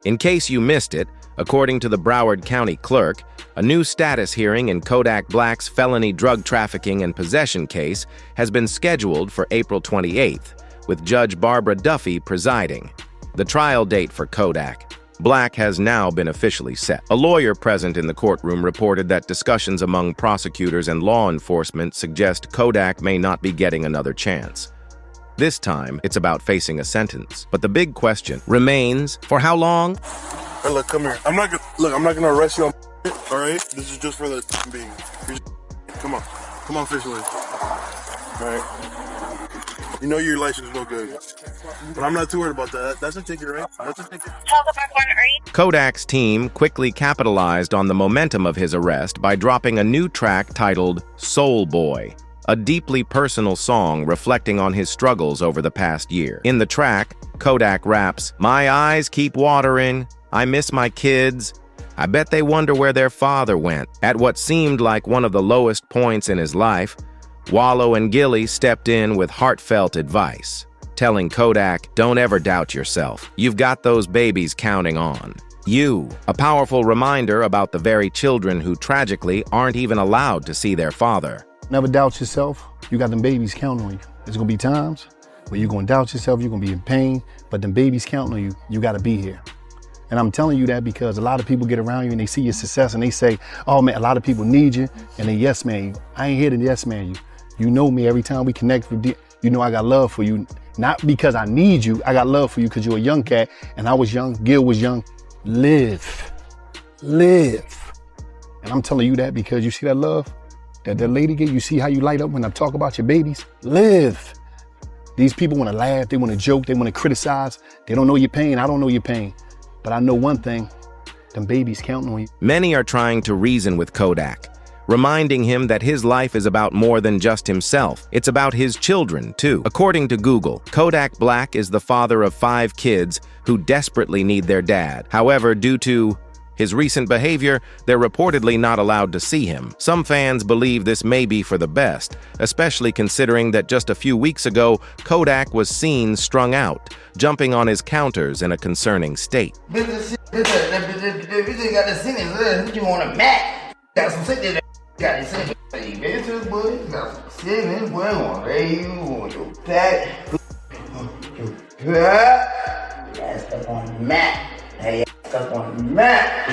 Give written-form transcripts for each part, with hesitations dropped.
In case you missed it, according to the Broward County Clerk, a new status hearing in Kodak Black's felony drug trafficking and possession case has been scheduled for April 28th, with Judge Barbara Duffy presiding. The trial date for Kodak Black has now been officially set. A lawyer present in the courtroom reported that discussions among prosecutors and law enforcement suggest Kodak may not be getting another chance. This time, it's about facing a sentence. But the big question remains, for how long? Hey, look, come here. I'm not gonna arrest you on all right? This is just for the time being. Come on, officially. All right. You know your license is no good. But I'm not too worried about that. That's a ticket, right? That's a ticket. Kodak's team quickly capitalized on the momentum of his arrest by dropping a new track titled Soleboy, a deeply personal song reflecting on his struggles over the past year. In the track, Kodak raps, "My eyes keep watering, I miss my kids. I bet they wonder where their father went." At what seemed like one of the lowest points in his life, Wallow and Gilly stepped in with heartfelt advice, telling Kodak, "Don't ever doubt yourself. You've got those babies counting on you." A powerful reminder about the very children who tragically aren't even allowed to see their father. Never doubt yourself. You got them babies counting on you. There's gonna be times where you're gonna doubt yourself, you're gonna be in pain, but them babies counting on you, you gotta be here. And I'm telling you that because a lot of people get around you and they see your success and they say, "Oh man, a lot of people need you," and they yes man you. I ain't here to yes man you. You know me, every time we connect with you, you know I got love for you. Not because I need you, I got love for you because you're a young cat and I was young, Gil was young. Live. And I'm telling you that because you see that love that lady get, you see how you light up when I talk about your babies? Live. These people wanna laugh, they wanna joke, they wanna criticize. They don't know your pain, I don't know your pain. But I know one thing, them babies counting on you. Many are trying to reason with Kodak, reminding him that his life is about more than just himself. It's about his children, too. According to Google, Kodak Black is the father of 5 kids who desperately need their dad. However, due to his recent behavior, they're reportedly not allowed to see him. Some fans believe this may be for the best, especially considering that just a few weeks ago, Kodak was seen strung out, jumping on his counters in a concerning state. Got the sentence, you want a Mac? Got some sentence. Got the sentence. Bitches, boy. Got some sentence, boy. Want you want your back. That's stuck on the Mac. Hey, stuck on the Mac.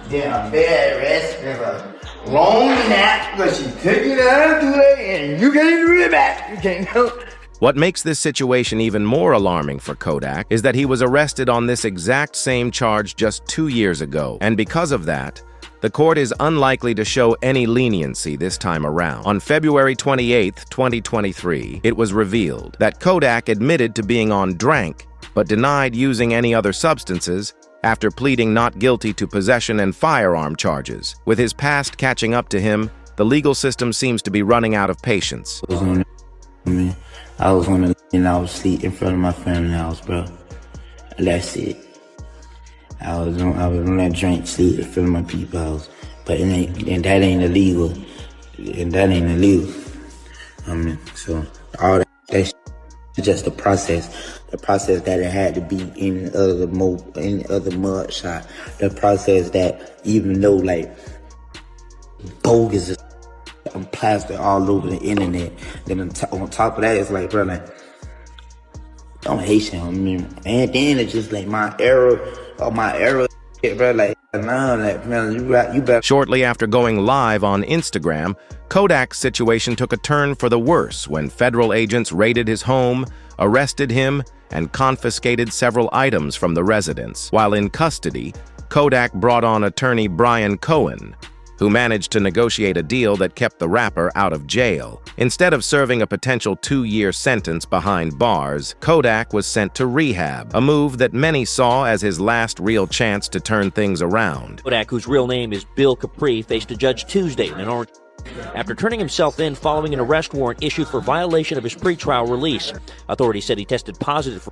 Then a bed rest. There's a long nap because she took it out today and you can't do it back. You can't help. What makes this situation even more alarming for Kodak is that he was arrested on this exact same charge just 2 years ago, and because of that, the court is unlikely to show any leniency this time around. On February 28, 2023, it was revealed that Kodak admitted to being on drank, but denied using any other substances after pleading not guilty to possession and firearm charges. With his past catching up to him, the legal system seems to be running out of patience. I was on the and I was asleep in front of my family house, bro. That's it. I was on that drink, sleep in front of my people's house. But and that ain't illegal. And that ain't illegal. So all that's just the process. The process that it had to be in other mud shot. The process that even though like bogus is plastered all over the internet. Then on top of that, it's like, bro, like, I'm Haitian. I mean, and then it's just like my era, bro, like, nah, like, man, you better. Shortly after going live on Instagram, Kodak's situation took a turn for the worse when federal agents raided his home, arrested him, and confiscated several items from the residence. While in custody, Kodak brought on attorney Brian Cohen, who managed to negotiate a deal that kept the rapper out of jail. Instead of serving a potential 2-year sentence behind bars, Kodak was sent to rehab, a move that many saw as his last real chance to turn things around. Kodak, whose real name is Bill Capri, faced a judge Tuesday in Orange after turning himself in following an arrest warrant issued for violation of his pretrial release. Authorities said he tested positive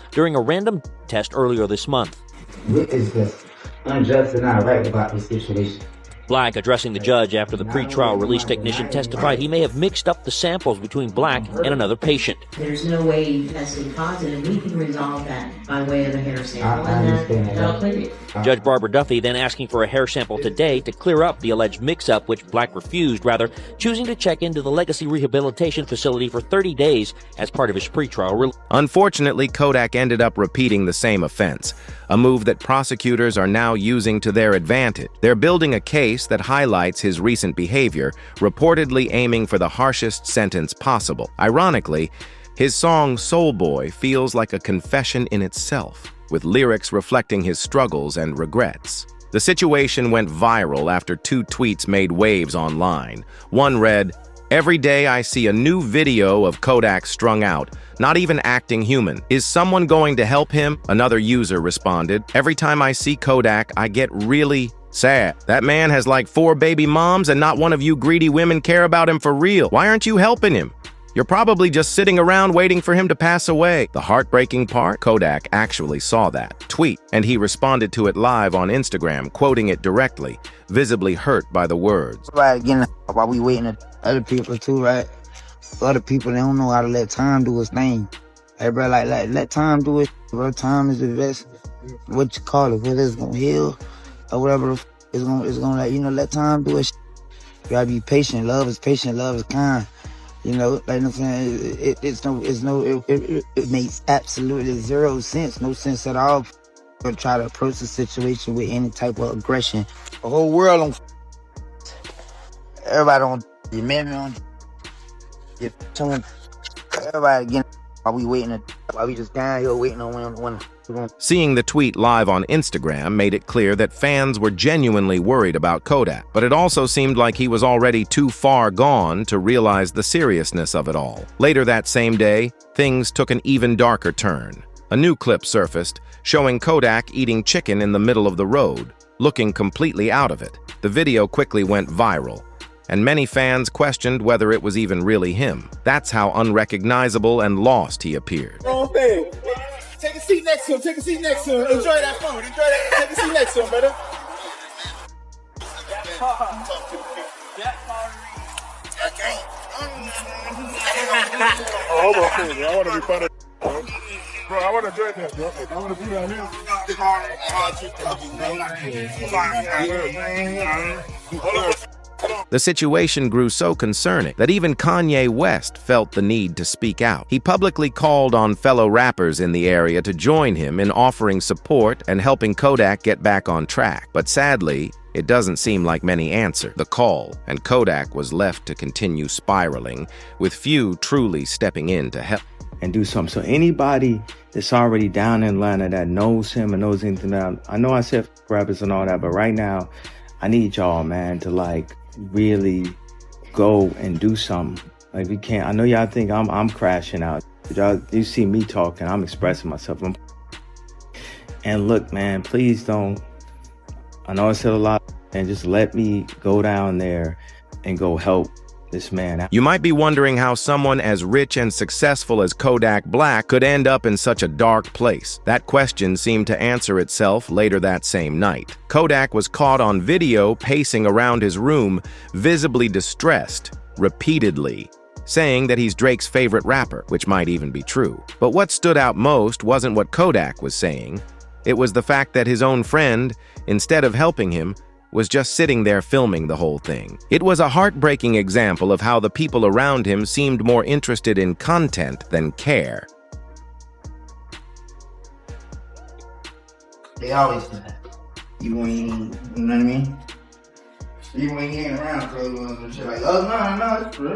during a random test earlier this month. What is this unjust and not right about this situation? Black, addressing the judge after the pretrial release technician testified he may have mixed up the samples between Black and another patient. There's no way you tested positive. We can resolve that by way of a hair sample, I understand that. that'll clear you. Judge Barbara Duffy then asking for a hair sample today to clear up the alleged mix-up, which Black refused, rather choosing to check into the Legacy Rehabilitation Facility for 30 days as part of his pretrial release. Unfortunately, Kodak ended up repeating the same offense, a move that prosecutors are now using to their advantage. They're building a case that highlights his recent behavior, reportedly aiming for the harshest sentence possible. Ironically, his song Soleboy feels like a confession in itself, with lyrics reflecting his struggles and regrets. The situation went viral after 2 tweets made waves online. One read, "Every day I see a new video of Kodak strung out, not even acting human. Is someone going to help him?" Another user responded, "Every time I see Kodak, I get really sad. That man has like 4 baby moms and not one of you greedy women care about him for real. Why aren't you helping him? You're probably just sitting around waiting for him to pass away." The heartbreaking part? Kodak actually saw that tweet, and he responded to it live on Instagram, quoting it directly, visibly hurt by the words. Right, again, while we waiting on other people too, right? Other people, they don't know how to let time do its thing. Hey, bro, like let time do it. Bro, time is the best, what you call it, whether it's gonna heal or whatever it's gonna let, let time do it. You gotta be patient. Love is patient. Love is kind. Like I'm saying, it makes absolutely 0 sense, no sense at all to try to approach the situation with any type of aggression. The whole world on, everybody on, the men on, everybody again. While we just down here waiting on when. Seeing the tweet live on Instagram made it clear that fans were genuinely worried about Kodak, but it also seemed like he was already too far gone to realize the seriousness of it all. Later that same day, things took an even darker turn. A new clip surfaced, showing Kodak eating chicken in the middle of the road, looking completely out of it. The video quickly went viral, and many fans questioned whether it was even really him. That's how unrecognizable and lost he appeared. Wrong thing. Take a seat next to him. Take a seat next to him. Enjoy that food. Enjoy that. Take a seat next to him, brother. Oh, hold on, please. I want to be part of bro, I want to join that, bro. I want to be down here. The situation grew so concerning that even Kanye West felt the need to speak out. He publicly called on fellow rappers in the area to join him in offering support and helping Kodak get back on track. But sadly, it doesn't seem like many answered the call, and Kodak was left to continue spiraling, with few truly stepping in to help. And do something. So anybody that's already down in Atlanta that knows him and knows anything about, I know I said rappers and all that, but right now, I need y'all, man, to really go and do something. We can't. I know y'all think I'm crashing out. Y'all, you see me talking, I'm expressing myself. And look, man, please don't. I know I said a lot, and just let me go down there and go help this man out. You might be wondering how someone as rich and successful as Kodak Black could end up in such a dark place. That question seemed to answer itself later that same night. Kodak was caught on video pacing around his room, visibly distressed, repeatedly, saying that he's Drake's favorite rapper, which might even be true. But what stood out most wasn't what Kodak was saying. It was the fact that his own friend, instead of helping him, was just sitting there filming the whole thing. It was a heartbreaking example of how the people around him seemed more interested in content than care. They always do that. Even when you know what I mean? Even when you ain't around, and shit like, oh, no, it's real.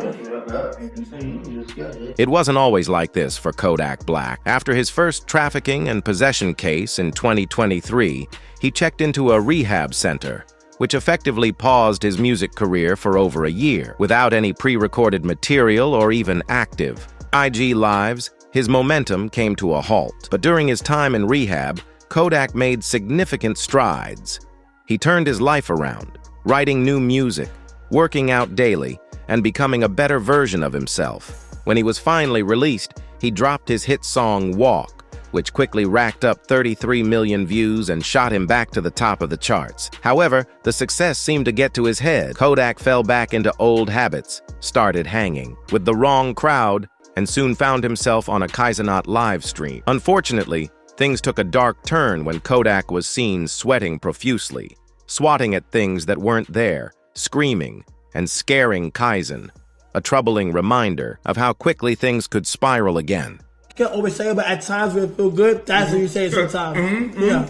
It wasn't always like this for Kodak Black. After his first trafficking and possession case in 2023, he checked into a rehab center, which effectively paused his music career for over a year. Without any pre-recorded material or even active IG lives, his momentum came to a halt. But during his time in rehab, Kodak made significant strides. He turned his life around, writing new music, working out daily, and becoming a better version of himself. When he was finally released, he dropped his hit song Walk, which quickly racked up 33 million views and shot him back to the top of the charts. However, the success seemed to get to his head. Kodak fell back into old habits, started hanging with the wrong crowd, and soon found himself on a Kaizenat live stream. Unfortunately, things took a dark turn when Kodak was seen sweating profusely, swatting at things that weren't there, screaming and scaring Kaizen, a troubling reminder of how quickly things could spiral again. You can't always say, but at times when it feels good, that's what you say sometimes. Yeah.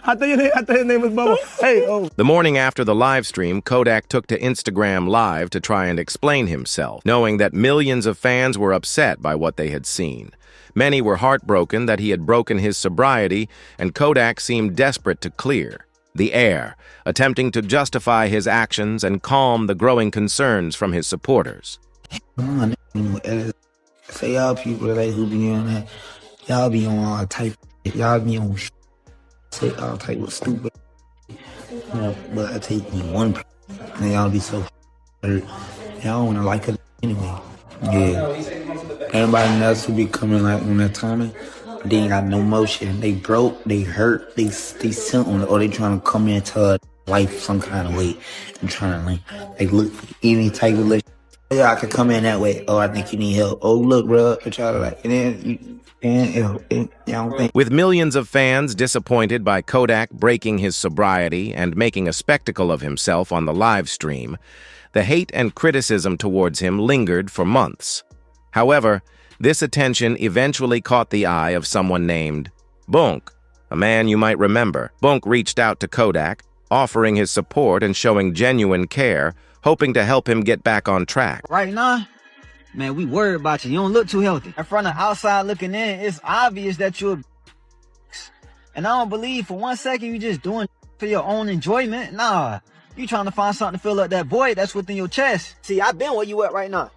I thought your name was Bubba. Hey, oh. The morning after the live stream, Kodak took to Instagram Live to try and explain himself, knowing that millions of fans were upset by what they had seen. Many were heartbroken that he had broken his sobriety, and Kodak seemed desperate to clear the air, attempting to justify his actions and calm the growing concerns from his supporters. Come on, say y'all people like who be on that, y'all be on all type, y'all be on say all type of stupid, but I take me one and y'all be so hurt. Y'all wanna like it anyway. Yeah. Everybody else who be coming like on that timing, they ain't got no motion. They broke, they hurt, they something, or they trying to come into life some kind of way and trying to like look for any type of list. Yeah, I could come in that way. Oh, I think you need help. Oh, look, bro, and try to like, and then you don't think. With millions of fans disappointed by Kodak breaking his sobriety and making a spectacle of himself on the live stream, the hate and criticism towards him lingered for months. However, this attention eventually caught the eye of someone named Bunk, a man you might remember. Bunk reached out to Kodak, offering his support and showing genuine care, hoping to help him get back on track. Right now, man, we worried about you. You don't look too healthy. In front of outside looking in, it's obvious that you're and I don't believe for 1 second you just doing for your own enjoyment. Nah, you trying to find something to fill up that void that's within your chest. See, I've been where you at right now.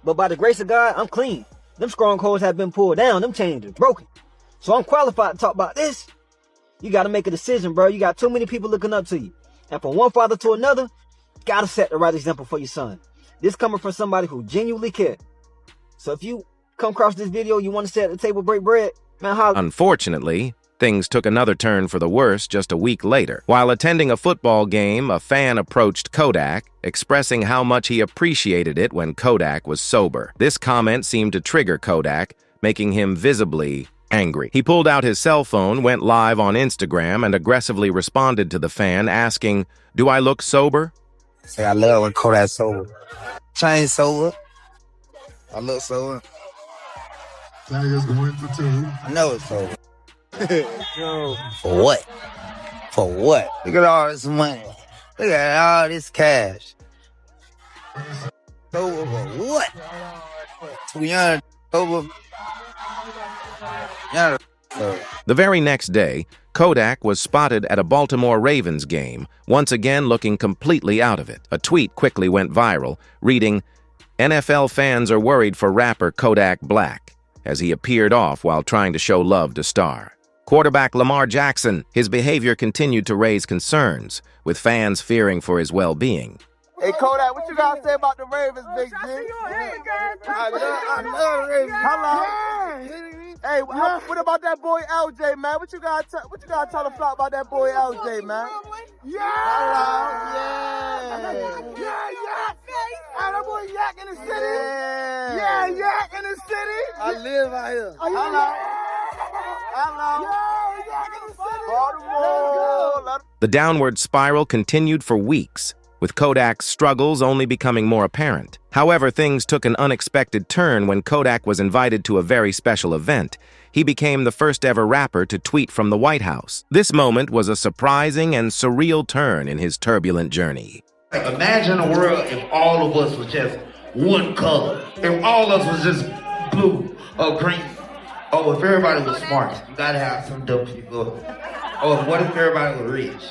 But by the grace of God, I'm clean. Them strongholds have been pulled down. Them chains are broken. So I'm qualified to talk about this. You got to make a decision, bro. You got too many people looking up to you. And from one father to another, you got to set the right example for your son. This coming from somebody who genuinely cares. So if you come across this video, you want to sit at the table, break bread, man, holla. Unfortunately, things took another turn for the worse just a week later. While attending a football game, a fan approached Kodak, expressing how much he appreciated it when Kodak was sober. This comment seemed to trigger Kodak, making him visibly angry. He pulled out his cell phone, went live on Instagram, and aggressively responded to the fan, asking, "Do I look sober?" Say I love when Kodak's sober. Change sober. I look sober. I know it's sober. For what? For what? Look at all this money. Look at all this cash. Sober for what? Too young, sober. Young, sober. The very next day, Kodak was spotted at a Baltimore Ravens game, once again looking completely out of it. A tweet quickly went viral, reading, "NFL fans are worried for rapper Kodak Black," as he appeared off while trying to show love to star quarterback Lamar Jackson. His behavior continued to raise concerns, with fans fearing for his well-being. Hey, Kodak, what you got to say about the Ravens, Big G? I love Ravens. Hello. Hey, what about that boy LJ, man? What you got to tell the flock about that boy LJ, man? Yeah. Hello. Yeah. Yeah. Oh, that boy Yak in the city. Yeah, Yak in the city. I live out here. Hello. The downward spiral continued for weeks, with Kodak's struggles only becoming more apparent. However, things took an unexpected turn when Kodak was invited to a very special event. He became the first ever rapper to tweet from the White House. This moment was a surprising and surreal turn in his turbulent journey. Imagine a world if all of us was just one color. If all of us was just blue or green. Oh, if everybody was smart, you gotta have some dumb people. Oh, what if everybody was rich?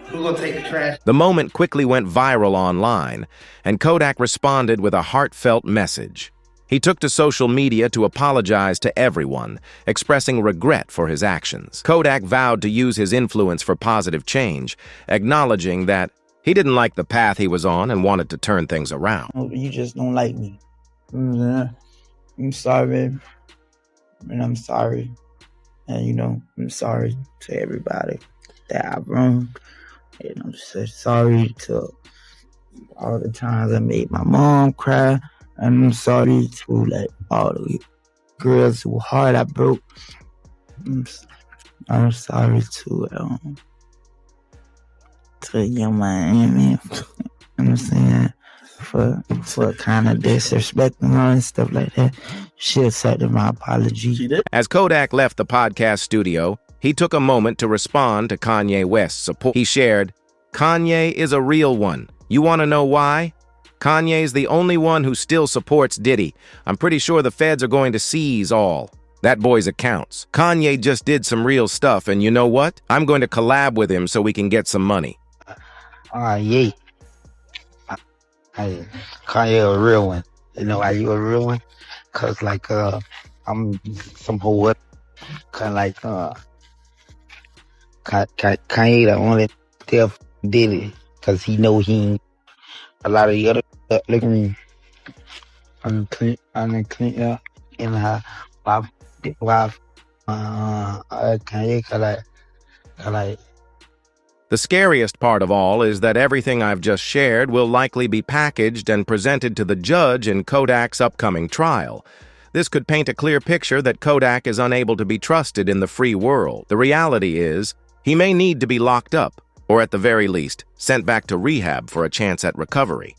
Who's gonna take the trash? The moment quickly went viral online, and Kodak responded with a heartfelt message. He took to social media to apologize to everyone, expressing regret for his actions. Kodak vowed to use his influence for positive change, acknowledging that he didn't like the path he was on and wanted to turn things around. You just don't like me. You I'm sorry, and I'm sorry. And, you know, I'm sorry to everybody that I've wronged. And I'm so sorry to all the times I made my mom cry. And I'm sorry to, like, all the girls whose heart I broke. I'm sorry to Young Miami. You know what I'm saying? For kind of disrespecting her and stuff like that. She accepted my apology. As Kodak left the podcast studio, he took a moment to respond to Kanye West's support. He shared, "Kanye is a real one. You want to know why? Kanye's the only one who still supports Diddy. I'm pretty sure the feds are going to seize all that boy's accounts. Kanye just did some real stuff, and you know what? I'm going to collab with him so we can get some money." Yeah. Kanye a real one. You know why you a real one? Cause like I'm some whole kind of like Kanye the only still did it cause he know he ain't a lot of the other look at me. I'm clean up in her wife Kanye like The scariest part of all is that everything I've just shared will likely be packaged and presented to the judge in Kodak's upcoming trial. This could paint a clear picture that Kodak is unable to be trusted in the free world. The reality is, he may need to be locked up, or at the very least, sent back to rehab for a chance at recovery.